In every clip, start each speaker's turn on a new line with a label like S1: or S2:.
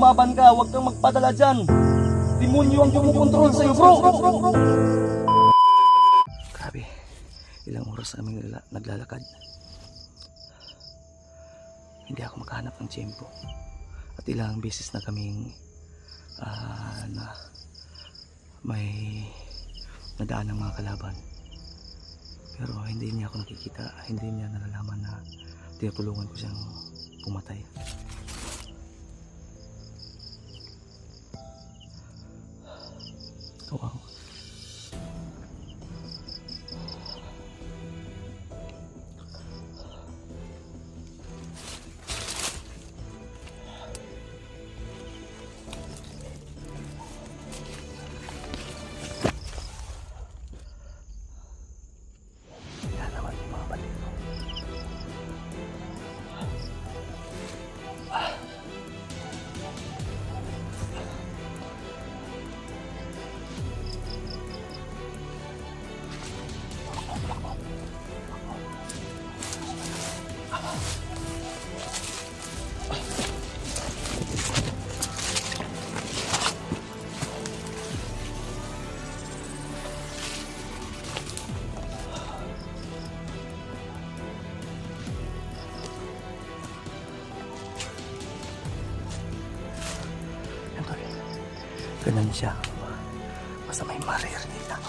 S1: lumaban ka, huwag kang magpadala dyan. Demonyo ang kumukontrol sa'yo, bro. Grabe, ilang oras kami naglalakad. Hindi ako makahanap ng tiyempo. At ilang beses na kaming na may nadaan ng mga kalaban. Pero hindi niya ako nakikita, hindi niya nalalaman na tinutulungan ko siyang pumatay. Wow. Yan naman yung mga balito. Ganun siya. Basta may maririnig lang.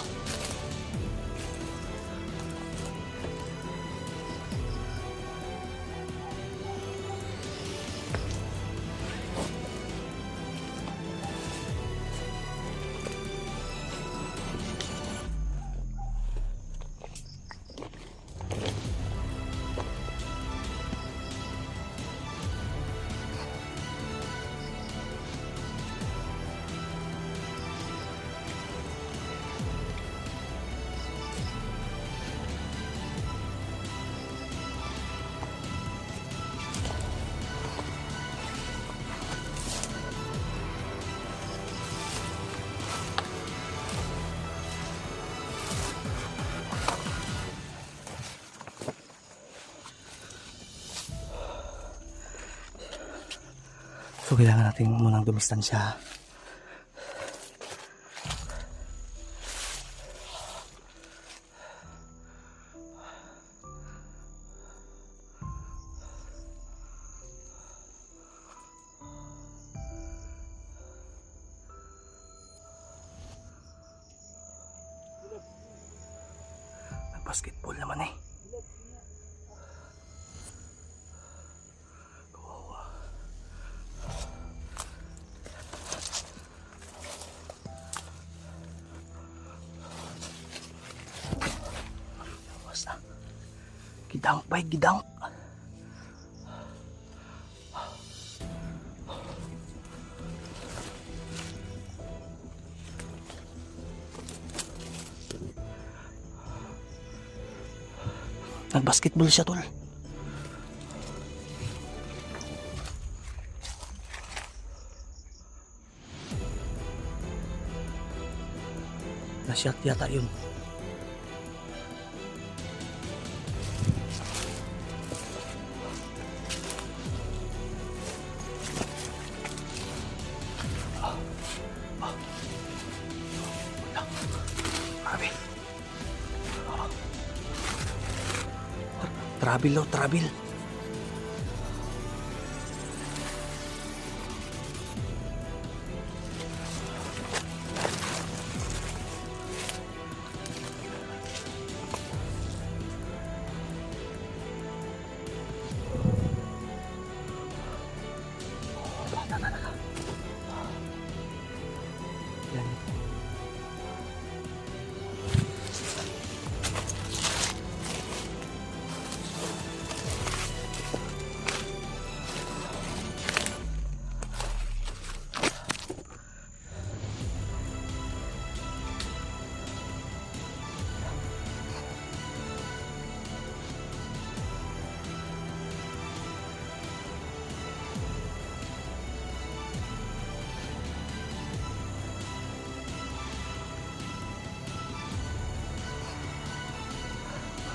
S1: So kailangan natin munang dumistansya. Nag-basketball naman eh. Gidang, bay, gidang. Nag-basketball siya, tol. Na-shot yata yun. Travel, travel.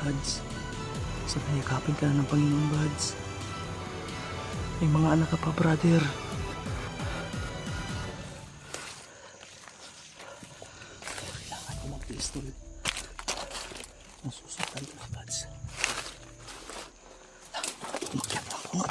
S1: Buds, sabay yakapin ka na ng Panginoon, Buds. May mga anak ka pa, brother. pistol. Nasusuktan ko na buds. Umakyat ang puno.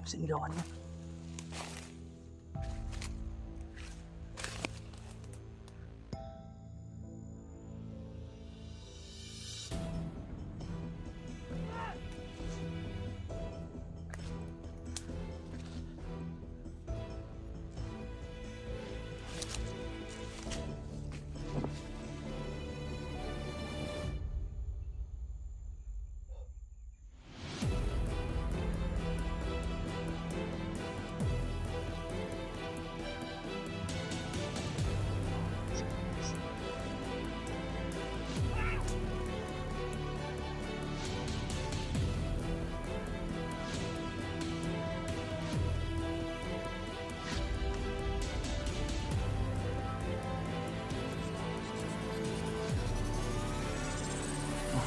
S1: Sinigawan niya.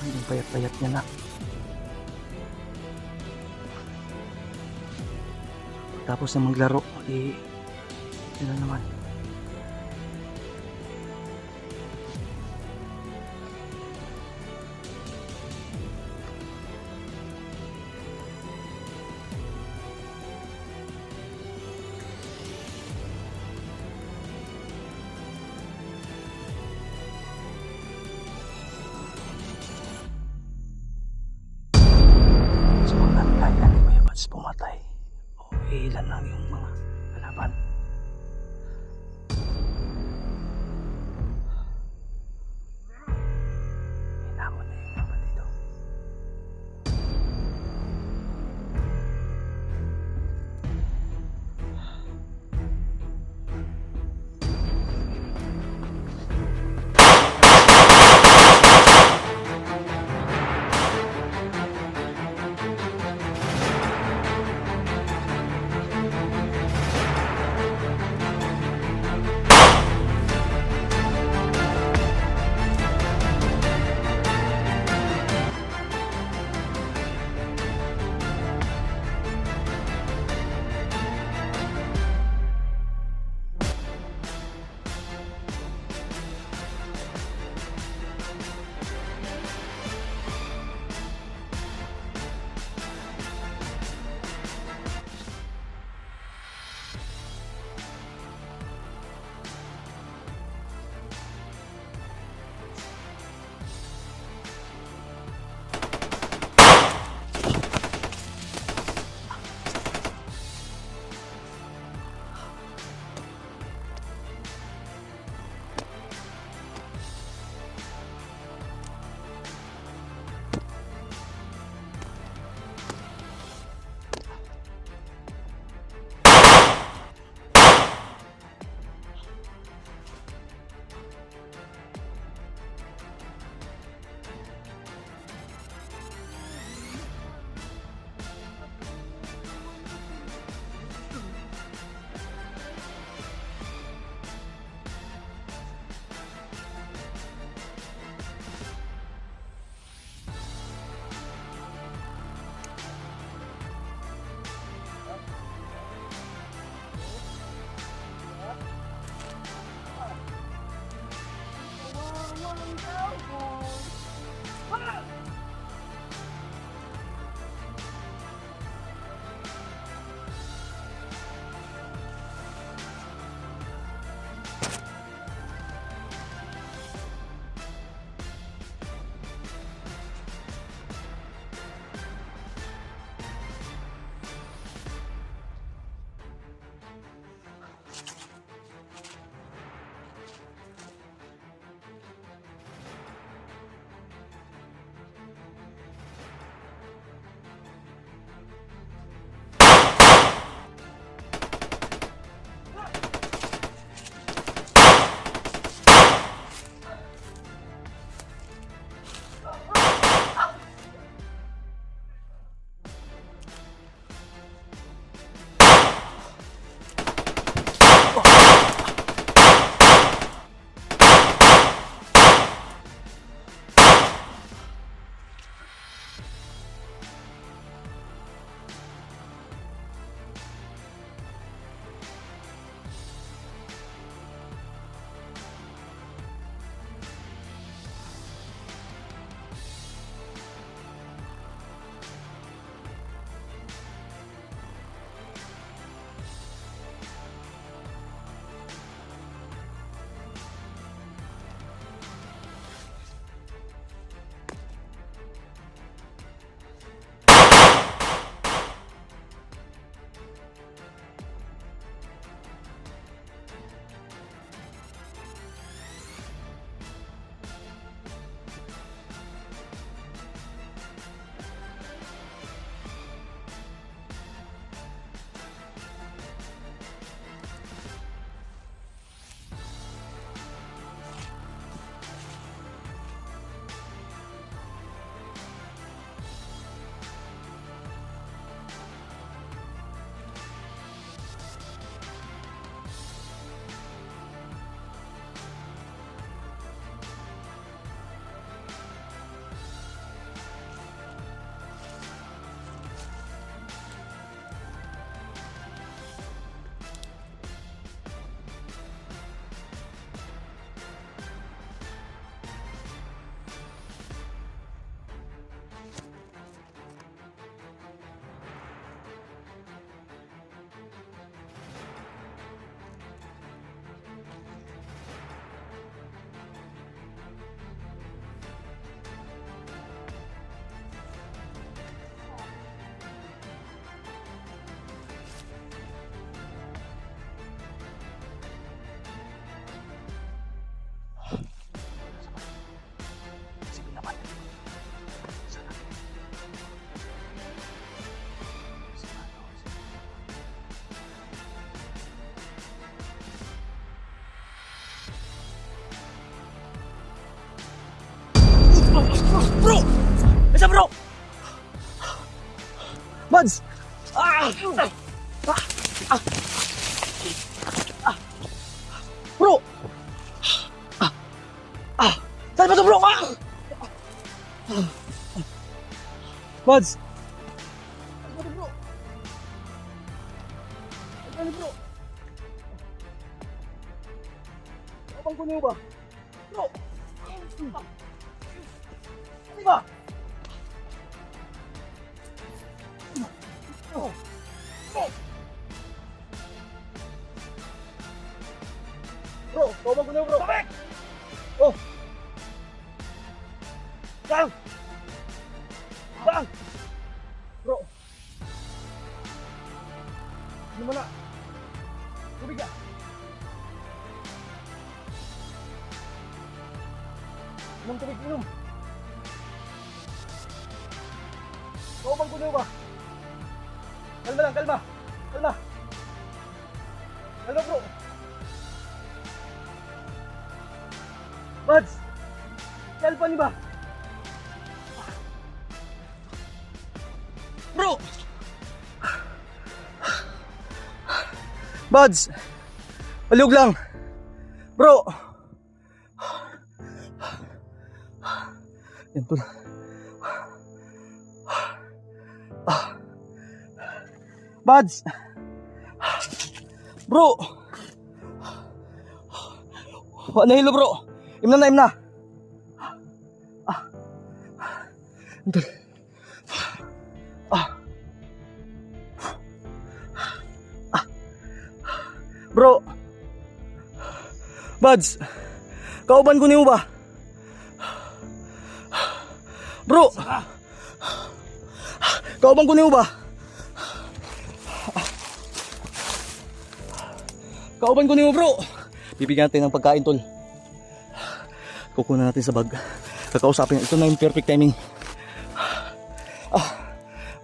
S1: Yung payat-payat niya na. Tapos na maglaro, yun na naman. Pumatay o ilan lang yung mga kalaban. Hinamon na yung mga dito. Isa bro! Buds! Ah! Ah! Ah! Ah! Bro! Ah! Ah! Saan ba ito bro? Ah! Buds! Saan ba ito bro? Saan bro? Abang ko niyo ba? Bro! Ano ba? Oh! Oh! Bro, tawag ko na bro. Tabek! Oh! Bang! Bang! Bro! Ano mo na? Tubig ka! Inom tubig, inom! Tawag ko na ba? Kalma lang, kalma! Kalma! Kalma bro! Buds! Kalpa ni ba? Bro! Buds! Palug lang! Bro! Yan tol. Buds! Bro! Wala na hilo bro! Imna na, imna! Tol. Bro! Buds! Kauban ko niyo ba? Bro! Kauban ko niyo ba? Kauban ko niyo bro! Bibigyan natin ng pagkain tol. Kukunan natin sa bag. Kakausapin. Ito na yung perfect timing.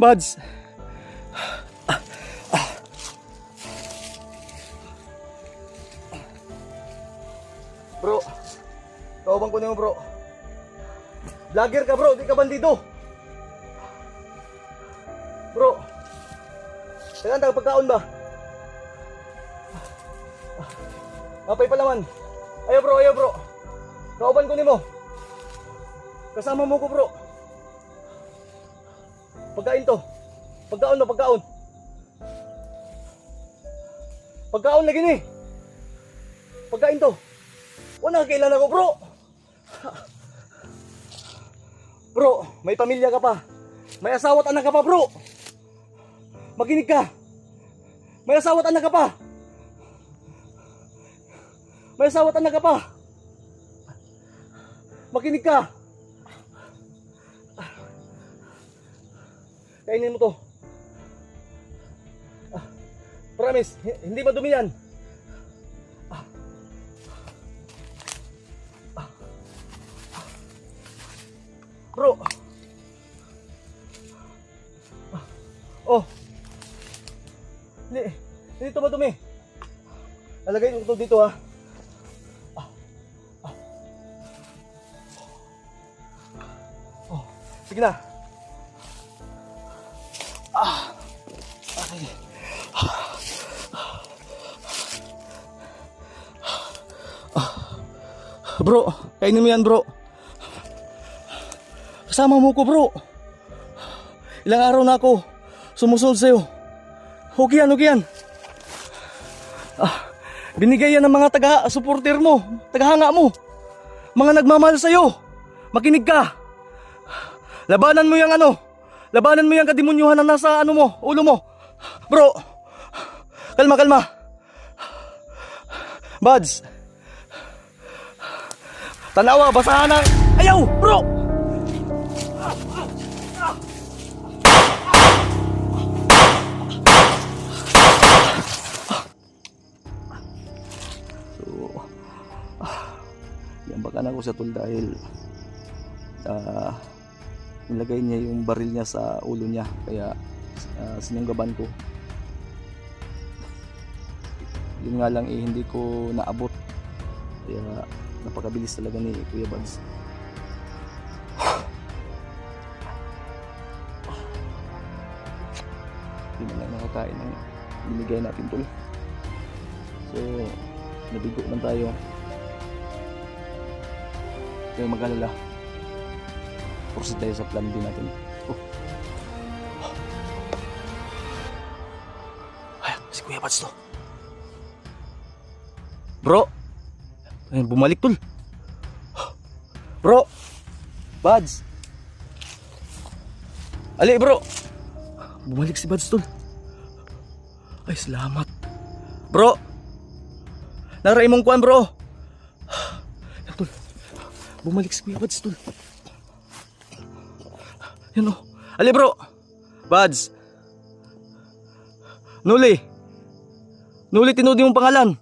S1: Buds! Bro, kauban ko niyo bro. Vlogger ka bro, di ka bandido. Bro, kailan tayo pagkaon ba? Napay pa naman. Ayaw bro. Kauban ko nimo. Kasama mo ko bro. Pagkain to. Pagkaon na, pagkaon. Pagkaon lagi ni. Pagkain to. Wala kailan ako bro. Bro, may pamilya ka pa. May asawa at anak ka pa bro. Makinig ka. May asawa at anak ka pa. May asawa at anak ka pa. Makinig ka. Kainin mo to. Promise, hindi madumi yan. Bro. Oh. Hindi ito madumi. Lalagay ko dito ha. Oh, sige na. Okay. Bro, kainin mo yan bro. Kasama mo ko bro. Ilang araw na ako sumusunod sa'yo. Okay yan. Binigay yan ng mga taga-supporter mo, taga-hanga mo. Mga nagmamahal sa'yo. Makinig ka. Labanan mo yung kadimunyuhan na nasa ulo mo. Bro, kalma. Buds. Tanawa, basahan na. Ayaw, bro. Yambakan ako sa tol dahil nilagay niya yung baril niya sa ulo niya, kaya sinunggaban ko. Yun nga lang hindi ko naabot, kaya napakabilis talaga ni Kuya Buds. hindi na lang nakakain ng binigay natin tol. So nabigo man tayo, kaya mag-alala, proceed tayo sa plan B natin. Ay, si Kuya Bats to. Bro, ayun, bumalik tol. Bro, Bads. Ali bro, bumalik si Bads tol. Ay, salamat. Bro, naray mong kuhan bro. Yan tol, bumalik si Kuya Bads tol. Yan o. Ali bro, Bads. Nuli tinudi mong pangalan.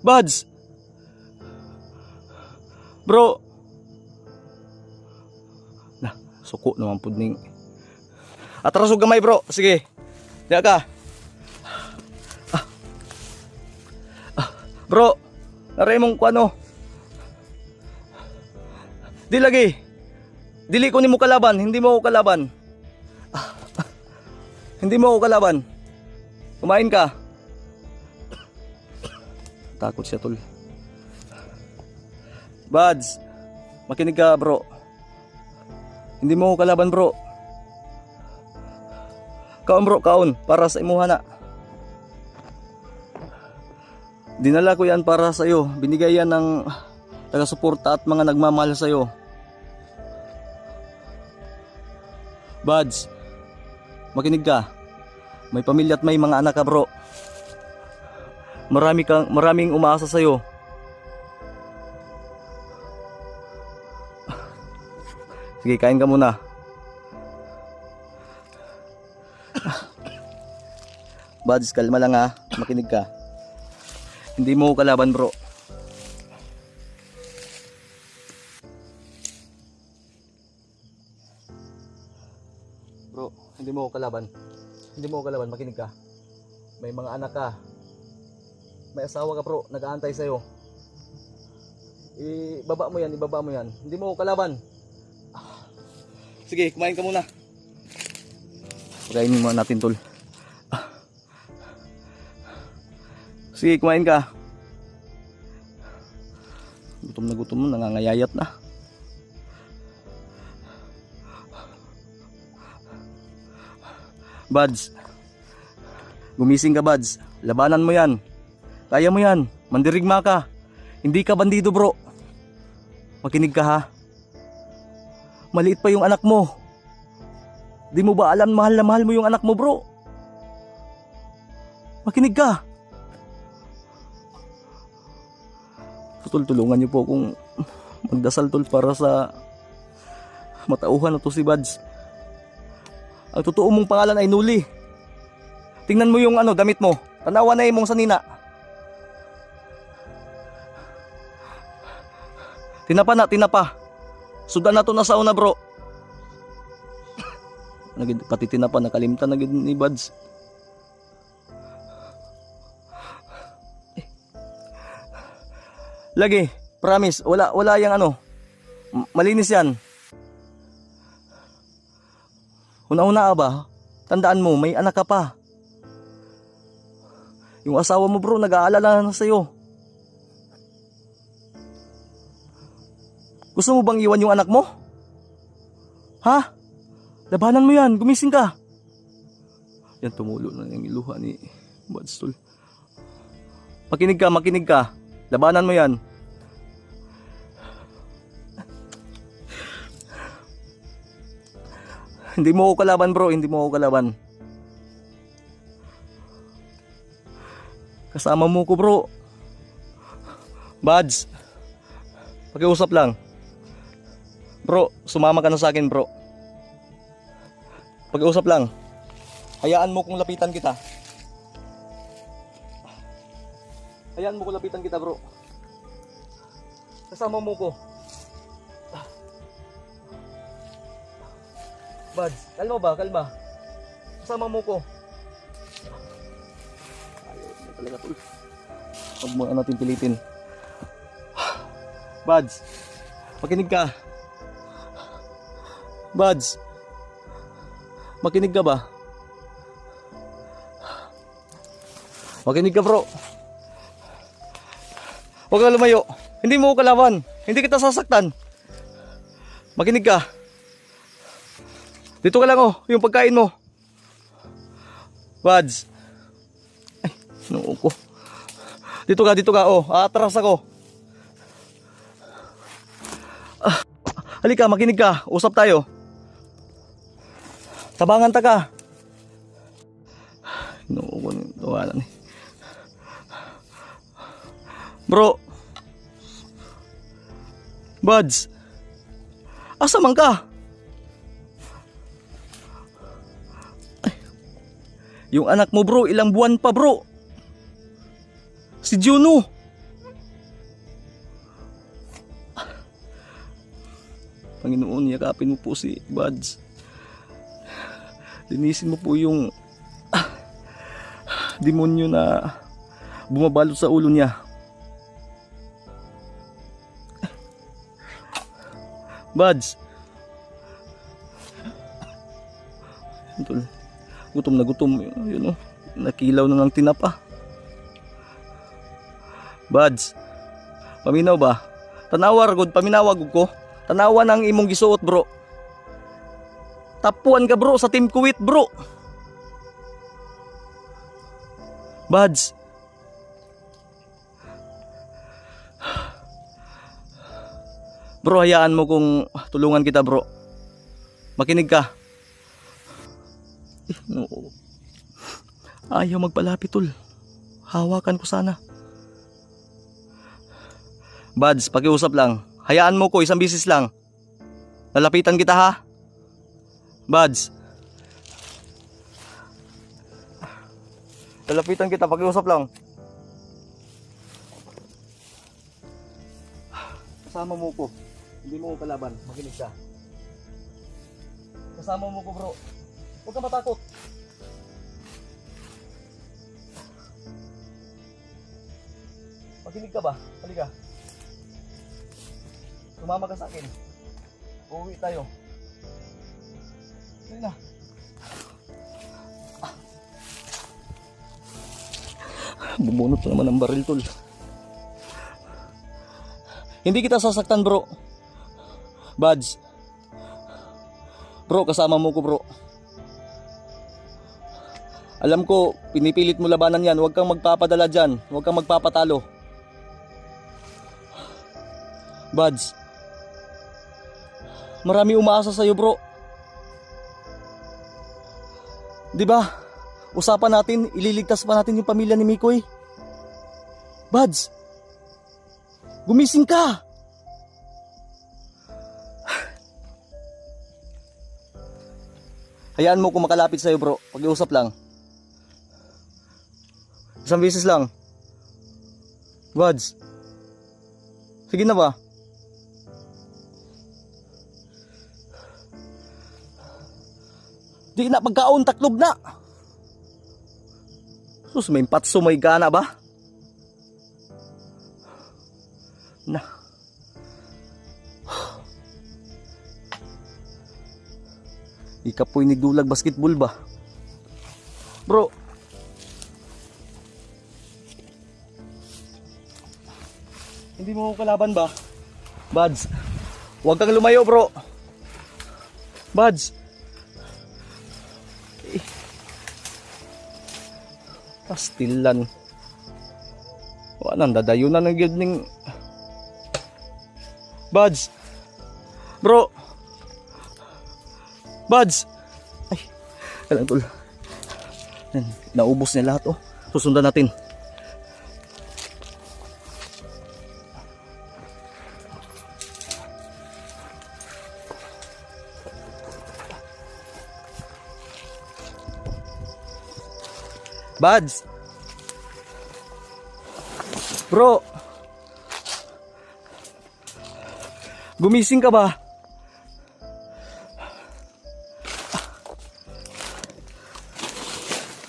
S1: Bads. Bro. Na, suko naman pudning. Atrasog gamay bro. Sige. Diya ka. Bro, naray mong kuano. Di lagi. Dili ko ni mo kalaban, hindi mo ako kalaban. Hindi mo ako kalaban. Kumain ka. Takot siya tol. Bads, makinig ka bro. Hindi mo ako kalaban bro. Kaon bro, kaon. Para sa imuha na. Dinala ko yan para sa iyo. Binigay yan ng taga-suporta at mga nagmamahal sa iyo. Bads, makinig ka. May pamilya at may mga anak ka bro. Maraming umaasa sa iyo. Sige, kain ka muna. Bads, kalma lang ha. Makinig ka. Hindi mo kalaban bro. Bro, hindi mo kalaban. Hindi mo kalaban, makinig ka. May mga anak ka. May asawa ka bro, nag-aantay sa'yo. Ibaba mo yan, ibaba mo yan. Hindi mo kalaban. Sige, kumain ka muna. Pagainin muna natin tol. Sige, kumain ka. Gutom mo, nangangayayat na. Bads, gumising ka Bads. Labanan mo yan. Kaya mo yan, mandirigma ka. Hindi ka bandido bro. Makinig ka ha. Maliit pa yung anak mo. Di mo ba alam mahal na mahal mo yung anak mo bro? Makinig ka. Tulungan niyo po kung magdasal tol para sa matauhan na to si Bads. Ang totoo mong pangalan ay Nuli. Tingnan mo yung damit mo. Tanawa na imong sanina. Tinapa. Sudan na to na sauna bro. Pati tinapa nakalimtan na gid ni Bads. Lagi, promise, wala yang malinis yan. Una-una ba, tandaan mo, may anak ka pa. Yung asawa mo bro, nag-aalala na sa'yo. Gusto mo bang iwan yung anak mo? Ha? Labanan mo yan, gumising ka. Yan, tumulo na yung iluha ni Bads tol. Makinig ka. Labanan mo yan. Hindi mo ako kalaban bro, hindi mo ako kalaban. Kasama mo ko bro. Bads, pakiusap lang. Bro, sumama ka na sa akin bro. Pakiusap lang. Hayaan mo kung lapitan kita. Hayaan mo kung lapitan kita bro. Kasama mo ko. Bads, kalma. Kasama mo ko. Ayaw na talaga tol. Huwag mo natin pilitin. Bads, makinig ka. Bads, makinig ka ba? Makinig ka bro. Huwag ka lumayo. Hindi mo ko kalaban. Hindi kita sasaktan. Makinig ka. Dito ka lang oh, yung pagkain mo. Buds. Ay, noo ko. Dito ka oh. Aatras ako. Halika, makinig ka. Usap tayo. Tabangan ta ka. Noo ko yung tawanan eh. Bro. Buds. Asa man ka? Yung anak mo bro, ilang buwan pa bro. Si Juno. Panginoon, yakapin mo po si Buds. Linisin mo po yung demonyo na bumabalot sa ulo niya. Buds. Gutom na gutom. Yun, oh. Nakilaw na ng tinapa. Buds. Paminaw ba? Tanawar gud, paminawag ko. Tanawa ng imong gisuot bro. Tapuan ka bro sa Team Kuwait bro. Buds. Bro, hayaan mo kung tulungan kita bro. Makinig ka. No. Ayaw magpalapit tol. Hawakan ko sana. Buds, pakiusap lang. Hayaan mo ko, isang bisis lang. Lalapitan kita ha. Buds. Lalapitan kita, pakiusap lang. Kasama mo ko. Hindi mo ko kalaban. Makinig ka. Kasama mo ko bro. Huwag ka matakot. Makinig ka ba? Halika. Sumama ka sa akin. Uuwi tayo. Sige na. Bubunot na naman ang baril tol. Hindi kita sasaktan bro. Buds. Bro, kasama mo ko bro. Alam ko, pinipilit mo labanan yan. Huwag kang magpapadala dyan. Huwag kang magpapatalo. Buds. Marami umaasa sa'yo bro. Diba? Usapan natin, ililigtas pa natin yung pamilya ni Mikoy. Buds. Gumising ka. Hayaan mo kung makalapit sa'yo bro. Pag-iusap lang. Isang beses lang. Buds. Sige na ba? Di na pagkaon, taklob na. Sus, may patso, may gana ba? Na. Ikapoy ni dulag basketball ba? Bro. Hindi mo kalaban ba? Buds. Huwag kang lumayo bro. Buds. Pastilan. Wala nang dadayunan ng gyud ning Buds. Bro. Buds. Ay. Kalang tol. Naubos niya lahat oh. Susundan natin. Buds. Bro. Gumising ka ba?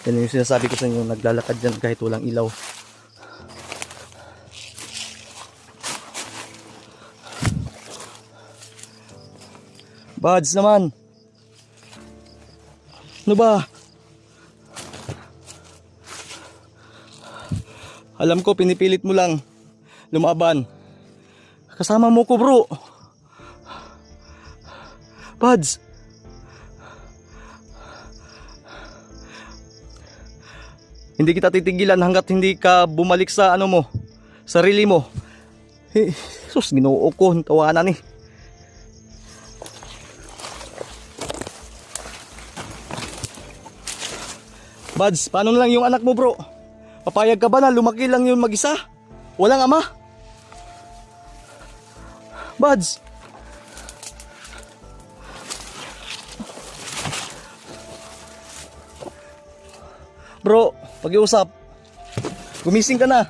S1: Yan yung sinasabi ko sa inyo, naglalakad dyan kahit walang ilaw. Buds naman. Ano ba? Alam ko pinipilit mo lang lumaban. Kasama mo ko, bro. Pads. Hindi kita titigilan hanggat hindi ka bumalik sa ano mo, sarili mo. Sus, Ginoo ko, tawanan eh. Buds, paano na lang yung anak mo, bro? Papayag ka ba na lumaki lang yun mag-isa? Walang ama? Buds. Bro, pag-iusap. Gumising ka na.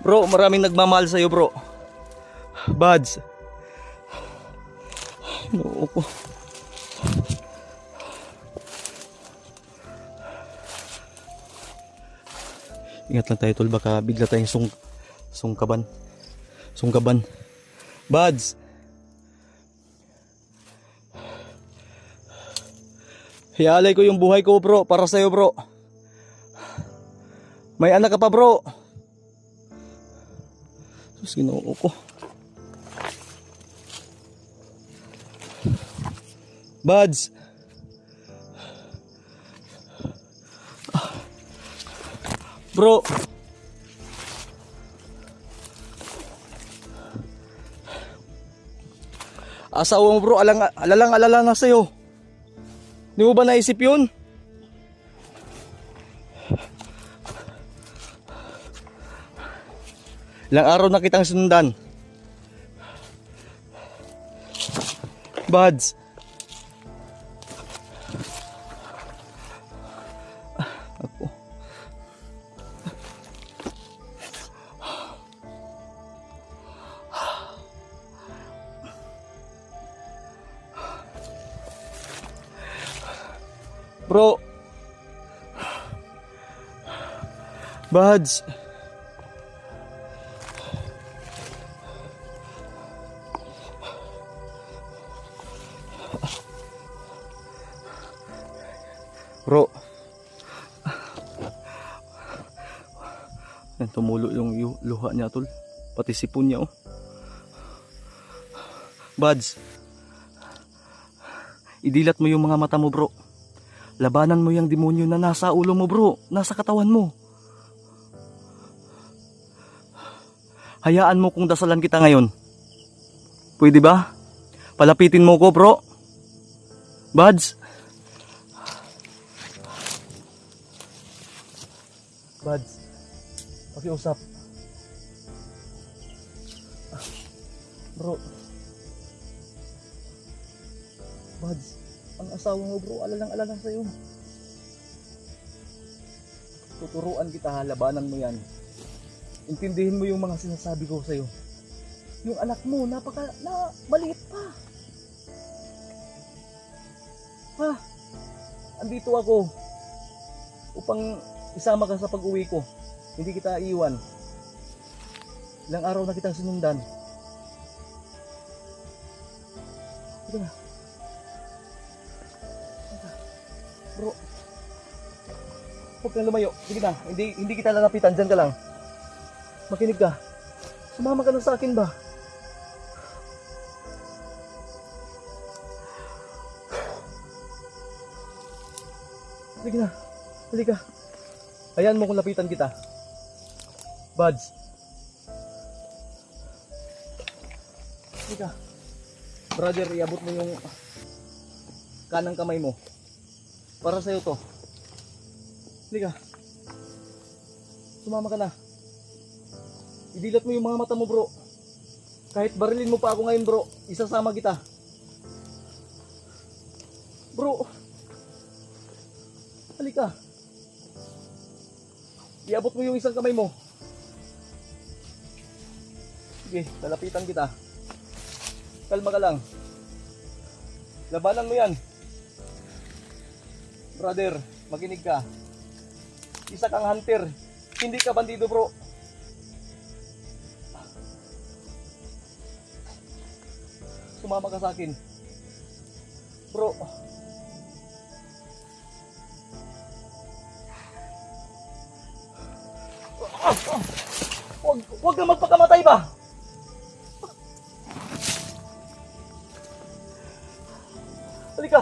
S1: Bro, maraming nagmamahal sa'yo, bro. Buds. Noo ko. Ingat lang tayo, tol. Baka bigla tayong sungkaban. Buds. Hialay ko yung buhay ko, bro, para sa'yo, bro. May anak ka pa, bro. Sus, Ginoo ko. Buds. Bro. Asawa mo, bro, alala na sa'yo. Di mo ba naisip yun? Ilang araw na kitang sundan. Buds. Ako. Bro. Buds. Bro. Tumulo yung luha niya, tol. Pati sipon niya, oh. Buds. Idilat mo yung mga mata mo, bro. Labanan mo yung demonyo na nasa ulo mo, bro. Nasa katawan mo. Hayaan mo kung dasalan kita ngayon. Pwede ba? Palapitin mo ko, bro. Buds. Buds. Pakiusap. Bro. Buds. Ang asawa mo, bro, alalang-alala sa'yo. Tuturuan kita, labanan mo yan. Intindihin mo yung mga sinasabi ko sa'yo. Yung anak mo, maliit pa. Ha? Andito ako upang isama ka sa pag-uwi ko. Hindi kita iiwan. Ilang araw na kitang sinundan. Ito na. Bro, huwag kang lumayo. Sige na, hindi kita lalapitan. Diyan ka lang. Makinig ka. Sumama ka na sa akin ba? Sige na, halika. Hayaan mo kung lapitan kita. Buds. Halika. Brother, iabot mo yung kanang kamay mo. Para sa'yo to. Halika. Sumama ka na. Idilat mo yung mga mata mo, bro. Kahit barilin mo pa ako ngayon, bro, isasama kita. Bro. Halika. Iabot mo yung isang kamay mo. Sige, lalapitan kita. Kalma ka lang. Labanan mo yan. Brother, makinig ka. Isa kang hunter. Hindi ka bandido, bro. sumama ka sa akin. Bro. Huwag na magpakamatay ba? Halika.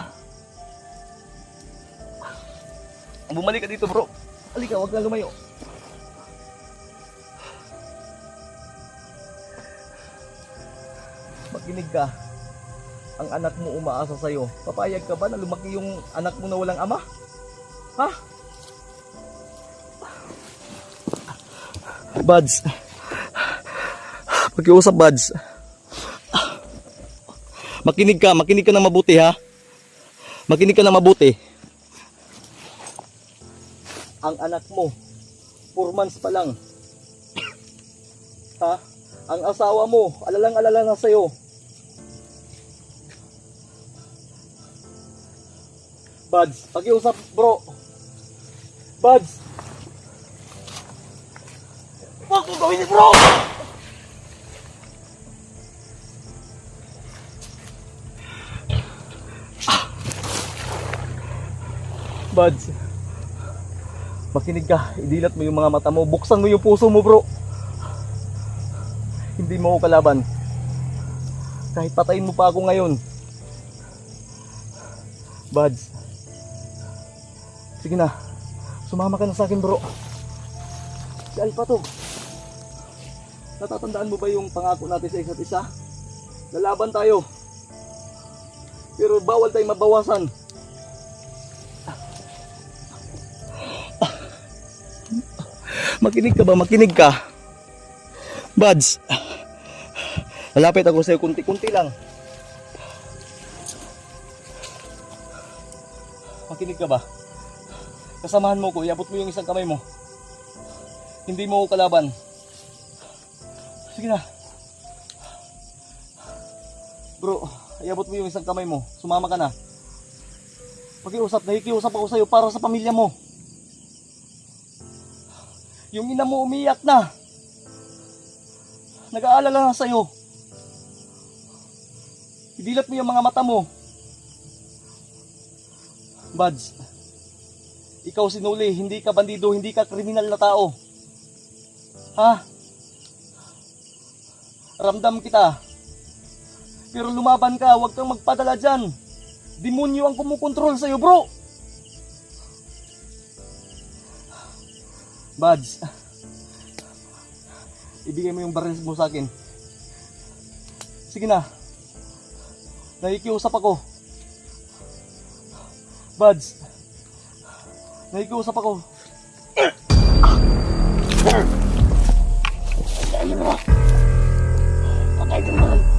S1: Bumalik ka dito, bro. Halika, huwag na lumayo. Makinig ka. Ang anak mo umaasa sa'yo. Papayag ka ba na lumaki yung anak mo na walang ama? Ha? Buds. Pakiusap, Buds. Makinig ka ng mabuti, ha? Makinig ka ng mabuti. Ang anak mo, 4 months pa lang. Ha? Ang asawa mo, alalang-alala na sa'yo. Buds, pakiusap, bro. Buds. Huwag mo gawin ni bro! Buds, makinig ka. Idilat mo yung mga mata mo. Buksan mo yung puso mo, bro. Hindi mo ako kalaban. Kahit patayin mo pa ako ngayon. Buds, sige na. Sumama ka na sa akin, bro. Si Alpha to. Natatandaan mo ba yung pangako natin sa isa't isa? Lalaban tayo. Pero bawal tayong mabawasan. Makinig ka ba? Makinig ka. Buds, lalapit ako sa'yo kunti-kunti lang. Makinig ka ba? Kasamahan mo ko, iabot mo yung isang kamay mo. Hindi mo ko kalaban. Sige na. Bro, iabot mo yung isang kamay mo. Sumama ka na. Nakikiusap ako sa'yo para sa pamilya mo. Yung ina mo umiyak na. Nag-aalala na sa'yo. Idilat mo yung mga mata mo. Buds, ikaw sinuli, hindi ka bandido, hindi ka kriminal na tao. Ha? Ramdam kita. Pero lumaban ka, huwag kang magpadala dyan. Demonyo ang kumukontrol sa'yo, bro. Buds, ibigay mo yung baril mo sa akin. Sige na. Nakikiusap ako. Buds, nakikiusap ako. Patay mo. Patay mo.